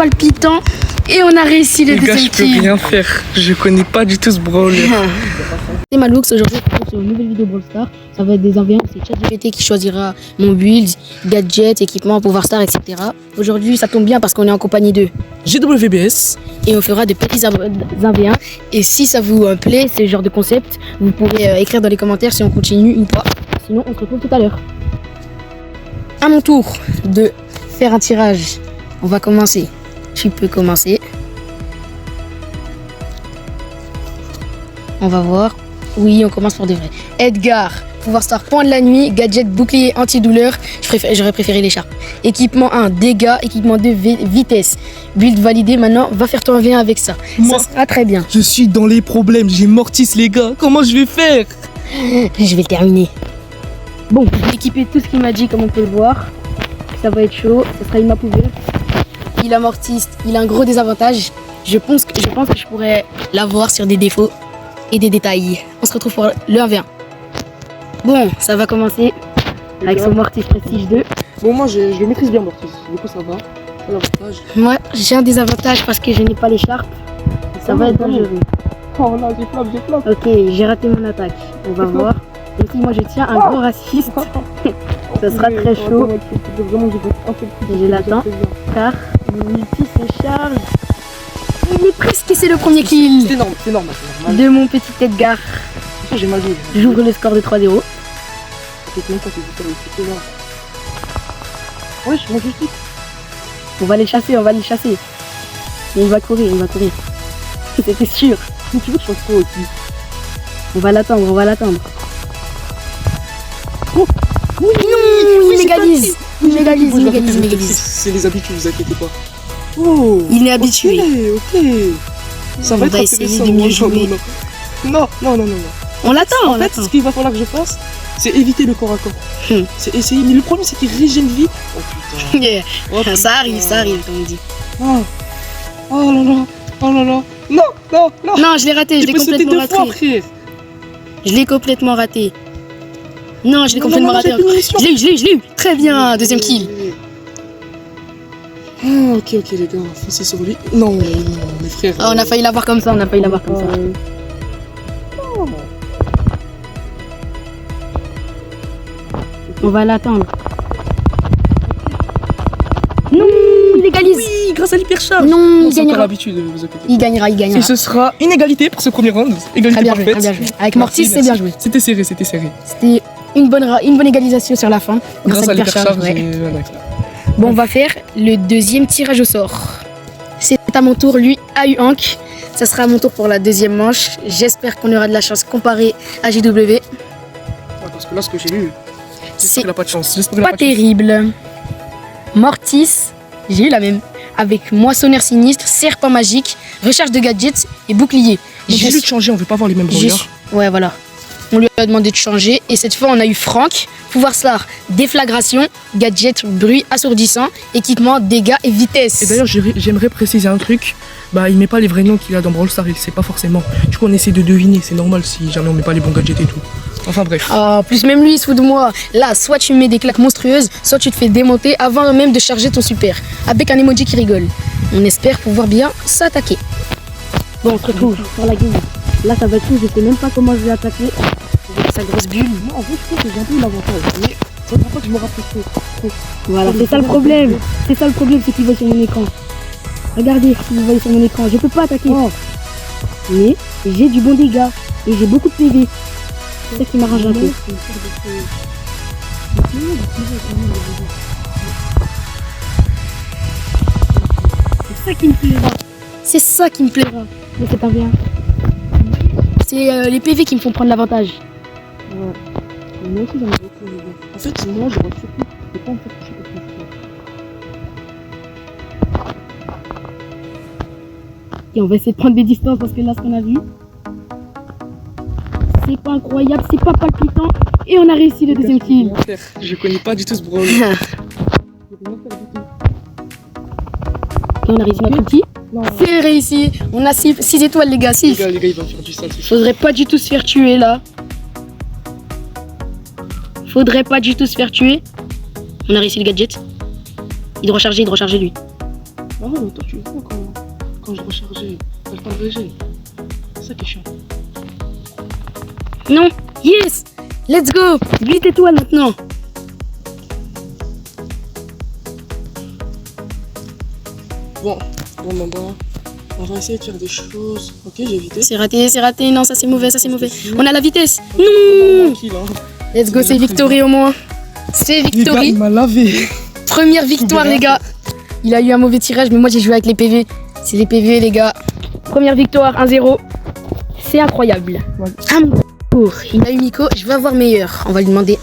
palpitant. Et on a réussi le Les gars, deuxième je peux kill. rien faire. Je connais pas du tout ce brawler. C'est Malux, aujourd'hui on se retrouve sur une nouvelle vidéo Brawl Stars. Ça va être des 1v1, c'est ChatGPT qui choisira mon build, gadget, équipement, pouvoir star, etc. Aujourd'hui ça tombe bien parce qu'on est en compagnie d'eux. GWBS. Et on fera de petits 1v1. Et si ça vous plaît, c'est le genre de concept, vous pourrez écrire dans les commentaires si on continue ou pas. Sinon on se retrouve tout à l'heure. À mon tour de faire un tirage. On va commencer. Tu peux commencer. On va voir. Oui, on commence pour de vrai. Edgar, pouvoir star, point de la nuit, gadget, bouclier, antidouleur. J'aurais préféré l'écharpe. Équipement 1, dégâts. Équipement 2, vitesse. Build validé. Maintenant, va faire ton 1v1 avec ça. Moi, ça sera très bien. Je suis dans les problèmes. J'ai Mortis, les gars. Comment je vais faire? Je vais le terminer. Bon, je vais équiper tout ce qu'il m'a dit, comme on peut le voir. Ça va être chaud. Ce sera une map ouverte. Il amortisse. Il a un gros désavantage. Je pense que je pourrais l'avoir sur des défauts et des détails. On se retrouve pour le 1v1. Bon, ça va commencer avec son Mortis Prestige 2. Bon, moi, je le maîtrise bien, Mortis. Du coup, ça va. Pas d'avantage. Moi, j'ai un désavantage parce que je n'ai pas l'écharpe. Ça va être dangereux. Oh là, j'ai flop. Ok, j'ai raté mon attaque. On va voir. Et si moi je tiens un gros raciste, ça sera très chaud. Je l'attends car mon ulti se charge. Il est presque, c'est le premier kill C'est normal. de mon petit Edgar. J'ai mal joué. J'ouvre le score de 3-0. Wesh, moi je suis. On va les chasser. Et il va courir. C'était sûr. Mais tu veux que je fasse quoi aussi? On va l'attendre. Oh Oui, il m'égalise. C'est les habitudes, vous inquiétez pas. Oh, Il est habitué. Ok. Ça On va être va essayer intéressant. de mieux jouer. Non. On l'attend, En fait, ce qu'il va falloir que je fasse, c'est éviter le corps à corps. C'est essayer. Mais le problème, c'est qu'il régène vite. Oh putain. Yeah. Oh, putain. Ça arrive, comme on dit. Oh là là. Non. Non, je l'ai raté, je l'ai Tu peux sauter complètement deux fois, raté. frère. Je l'ai complètement raté. Non, je l'ai Non, complètement non, raté. j'ai plus de munitions. Je l'ai eu. Très bien, deuxième kill. Ok, les gars, foncez sur lui. Non, mes frères. Ah, on a failli l'avoir comme ça, On va l'attendre. Non, il égalise. Oui, grâce à l'hypercharge. Non, il c'est encore gagnera. l'habitude, vous inquiétez pas. Il gagnera. Et ce sera une égalité pour ce premier round. Égalité Très bien parfaite. joué. Avec Mortis, c'est bien joué. C'était serré. C'était une bonne égalisation sur la fin. Grâce à l'hypercharge. ouais. Bon, on va faire le deuxième tirage au sort. C'est à mon tour, lui a eu Hank. Ça sera à mon tour pour la deuxième manche. J'espère qu'on aura de la chance comparé à JW. Parce que là, ce que j'ai eu, C'est il n'a pas de chance. pas terrible. Mortis, j'ai eu la même. Avec moissonneur sinistre, serpent magique, recharge de gadgets et bouclier. J'ai lu de changer, on veut pas voir les mêmes brawlers. Ouais, voilà. On lui a demandé de changer. Et cette fois, on a eu Franck, pouvoir star, déflagration, gadget, bruit assourdissant, équipement, dégâts et vitesse. Et d'ailleurs, j'aimerais préciser un truc. Il met pas les vrais noms qu'il a dans Brawl Stars, il sait pas forcément. Du coup, on essaie de deviner, c'est normal si jamais on met pas les bons gadgets et tout. Enfin bref. Ah, plus même lui, il se fout de moi. Là, soit tu mets des claques monstrueuses, soit tu te fais démonter avant même de charger ton super. Avec un emoji qui rigole. On espère pouvoir bien s'attaquer. Bon, on se retrouve sur la game. Là, ça va être tout. Je sais même pas comment je vais attaquer. Avec sa grosse bulle. Moi, en vrai, je trouve que j'ai un peu l'avantage. Mais ça ne pas que je me rapproche trop. Voilà, c'est ça le problème. C'est qu'il va sur mon écran. Regardez, si vous voyez sur mon écran, je peux pas attaquer. Mais j'ai du bon dégât et j'ai beaucoup de PV. C'est ça qui m'arrange un peu. C'est ça qui me plaira. Mais c'est pas bien. C'est les PV qui me font prendre l'avantage. Moi aussi, j'en ai beaucoup. En fait, moi, je vois surtout. Je peux pas en faire toucher quelque chose. Et on va essayer de prendre des distances parce que là, ce qu'on a vu, c'est pas incroyable, c'est pas palpitant. Et on a réussi le deuxième kill. Je connais pas du tout ce brawler. Et on a réussi notre outil. C'est réussi. On a 6 étoiles, les gars. 6. Les gars, ils vont faire du sale. Faudrait pas du tout se faire tuer là. On a réussi le gadget. Il doit recharger lui. Oh, mais toi, tu vois quand je rechargeais, t'as le temps de régler. C'est ça qui est chiant. Non. Yes. Let's go. 8 étoiles maintenant. Bon. On va essayer de faire des choses. Ok, j'ai évité. C'est raté. Non, ça c'est mauvais, On a la vitesse. Non. Tranquille, hein. Let's go, c'est victory au moins. C'est Les gars, victory. il m'a lavé. Première victoire, les gars. Il a eu un mauvais tirage, mais moi j'ai joué avec les PV. C'est les PV, les gars. Première victoire, 1-0. C'est incroyable. Ouais. À mon tour, il a eu Nico. Je vais avoir meilleur. On va lui demander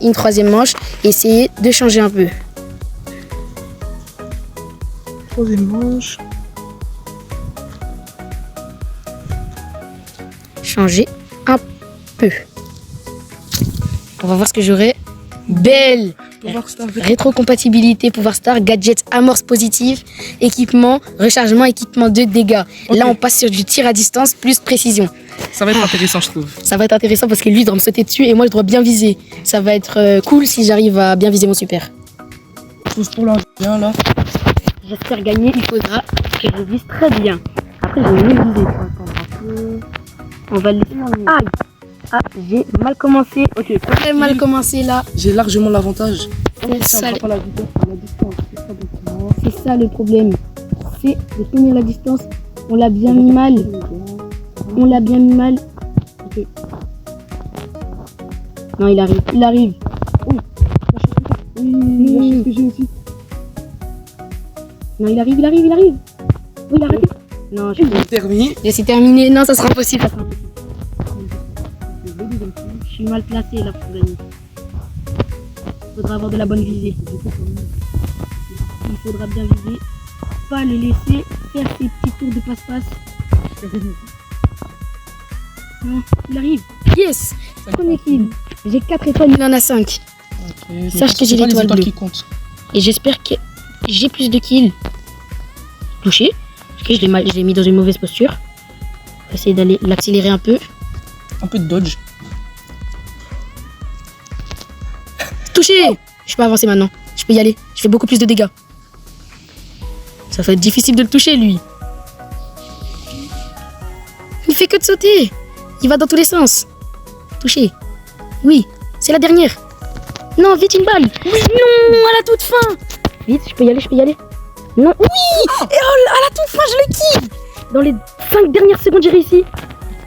une troisième manche. Essayer de changer un peu. Troisième manche. Changer un peu. On va voir ce que j'aurai. Belle. Pouvoir Star. Rétrocompatibilité, pouvoir star, gadget, amorce positive, équipement, rechargement, équipement de dégâts. Ok. Là, on passe sur du tir à distance plus précision. Ça va être intéressant, je trouve. Ça va être intéressant parce que lui, il doit me sauter dessus et moi, je dois bien viser. Ça va être cool si j'arrive à bien viser mon super. Chose pour la bien là. J'espère gagner, il faudra que je vise très bien. Après, je vais mieux viser. On va le laisser. Aïe! Ah, j'ai mal commencé. Ok, Très mal commencé là. j'ai largement l'avantage. C'est ça, Pas la vitesse, la distance. C'est ça, donc, c'est ça le problème. C'est de tenir la distance. On l'a bien mis mal. On l'a bien mis mal. Ok. Non, il arrive. Oui, la chose que j'ai aussi. Non, il arrive. Oui, il a raté. Non, J'ai terminé. c'est terminé. Non, ça sera impossible. Je suis mal placé là pour gagner. Il faudra avoir de la bonne visée. Il faudra bien viser. Pas le laisser faire ses petits tours de passe-passe. Non, il arrive. Yes! Premier kill. J'ai 4 étoiles, il en a 5. Ok, Sache que j'ai c'est pas les l'étoile étoiles bleue. qui comptent. Et j'espère que j'ai plus de kills. Touché. Ok, je l'ai mis dans une mauvaise posture. Je vais essayer d'aller l'accélérer un peu. Un peu de dodge. Touché. Je peux avancer maintenant. Je peux y aller. Je fais beaucoup plus de dégâts. Ça va être difficile de le toucher, lui. Il fait que de sauter. Il va dans tous les sens. Touché. Oui, c'est la dernière. Non, vite une balle. Oui. Non, à la toute fin. Vite, je peux y aller. Non, oui. Et à la toute fin, je le kill. Dans les 5 dernières secondes, j'ai réussi.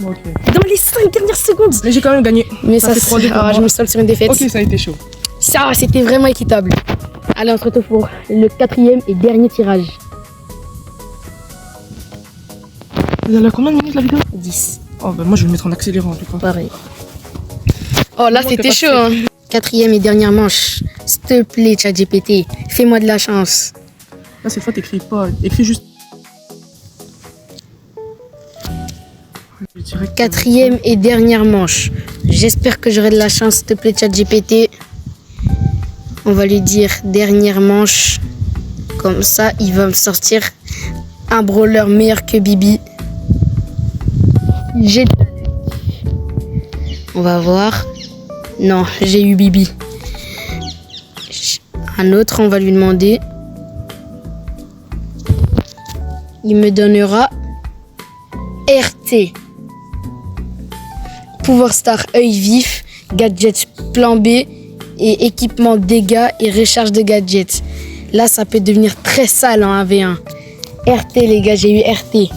Ok. Dans les 5 dernières secondes. Mais j'ai quand même gagné. Mais Ça fait 3-2 pour moi. je me solde sur une défaite. Ok, ça a été chaud. Ça, c'était vraiment équitable. Allez, on se retrouve pour le 4e et dernier tirage. Elle a combien de minutes la vidéo? 10. Oh bah moi je vais le mettre en accélérant en tout cas. Pareil. Oh là, Moi, c'était t'es pas chaud. Hein. 4e et dernière manche. S'il te plaît, ChatGPT, fais-moi de la chance. Là cette fois t'écris pas, écris juste. Je dirais que- 4e et dernière manche. J'espère que j'aurai de la chance, s'il te plaît, ChatGPT. On va lui dire dernière manche. Comme ça, il va me sortir un brawler meilleur que Bibi. J'ai... On va voir. Non, j'ai eu Bibi. Un autre, on va lui demander. Il me donnera RT. Pouvoir star œil vif, gadget plan B et équipement dégâts et recharge de gadgets. Là, ça peut devenir très sale en 1v1. RT les gars, j'ai eu RT.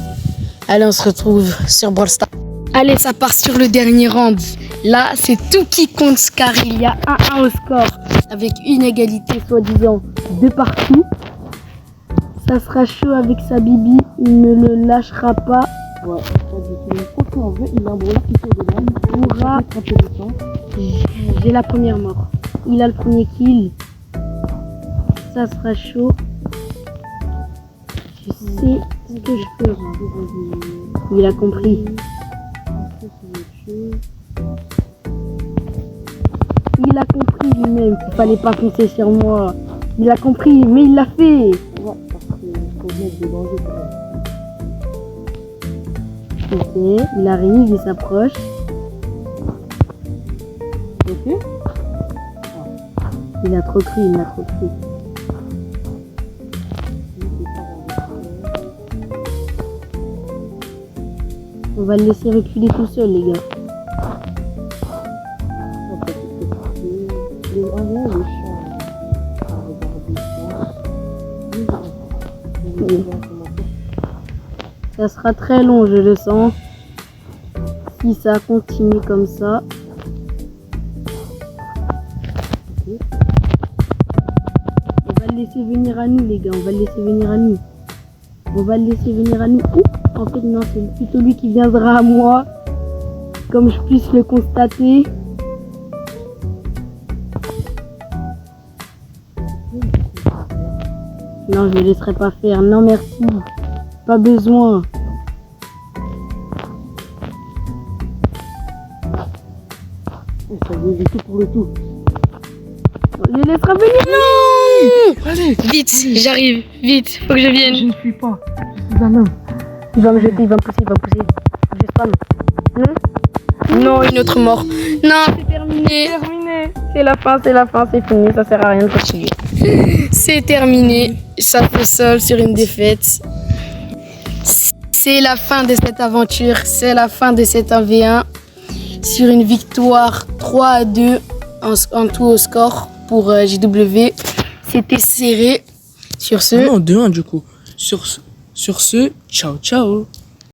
Allez, on se retrouve sur Brawl Stars. Allez, ça part sur le dernier round. Là, c'est tout qui compte car il y a 1-1 au score avec une égalité soi-disant de partout. Ça sera chaud avec sa Bibi, il ne le lâchera pas. Ouais, franchement en vrai il a un brawler qui sort de là. Il pourra. J'ai la première mort. Il a le premier kill. Ça sera chaud. Je sais ce que je peux. Il a compris. Il a compris lui-même qu'il fallait pas compter sur moi. Il a compris, mais il l'a fait. Ok, il arrive, il s'approche. Ok. Il a trop cru, il a trop cru. On va le laisser reculer tout seul, les gars. Oui. Ça sera très long, je le sens. Si ça continue comme ça. On va le laisser venir à nous, les gars. On va le laisser venir à nous. On va le laisser venir à nous. Ouh, en fait, non, c'est plutôt lui qui viendra à moi. Comme je puisse le constater. Non, je ne laisserai pas faire. Non, merci. Pas besoin. Ça y est, tout pour le tout. On le laissera venir. Non. Allez, Vite, j'arrive. Vite, faut que je je vienne. ne fuis pas. Je suis un homme. Il va me jeter, il va me pousser, il va me pousser. Je spam. Non. Non, une autre mort. Non, c'est terminé. C'est la fin, c'est fini. Ça sert à rien de continuer. C'est terminé. Ça fait seul sur une défaite. C'est la fin de cette aventure. C'est la fin de cet 1v1. Sur une victoire 3-2 en tout au score pour JW. C'était serré. Sur ce. Ah non, 2-1 du coup. Sur ce, ciao ciao.